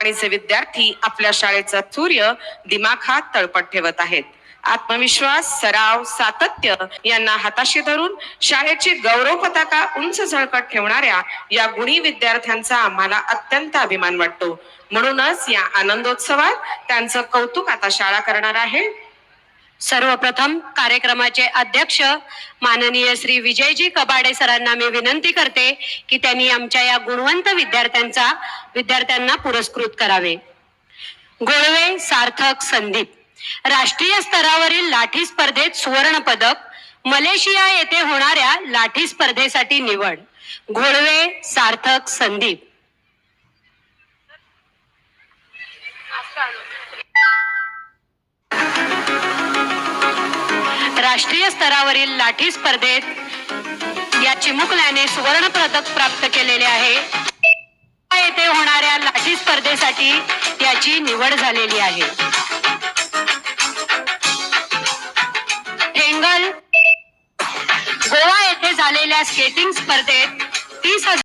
आणि विद्यार्थी आपल्या शाळेचा सूर्य दिमाखात तळपत ठेवत आहेत. आत्मविश्वास, सराव, सातत्य यांना हाताशी धरून शाळेची गौरव पताका उंच झळकत ठेवणाऱ्या या गुणी विद्यार्थ्यांचा आम्हाला अत्यंत अभिमान वाटतो. म्हणूनच या आनंदोत्सवात त्यांचं कौतुक आता शाळा करणार आहे. सर्वप्रथम कार्यक्रमाचे अध्यक्ष माननीय श्री विजयजी कबाडे सरांना मी विनंती करते की त्यांनी आमच्या या गुणवंत विद्यार्थ्यांना पुरस्कृत करावे. गोळवे सार्थक संदीप, राष्ट्रीय स्तरावरील लाठी स्पर्धेत सुवर्ण पदक, मलेशिया येथे होणाऱ्या लाठी स्पर्धेसाठी निवड. गोळवे सार्थक संदीप. राष्ट्रीय स्तरावरील लाठी स्पर्धेत या चिमुकल्याने सुवर्ण पदक प्राप्त केलेले आहे. येथे होणाऱ्या लाठी स्पर्धेसाठी त्याची निवड झालेली आहे. हेंगल गोवा येथे झालेल्या स्केटिंग स्पर्धेत 30,000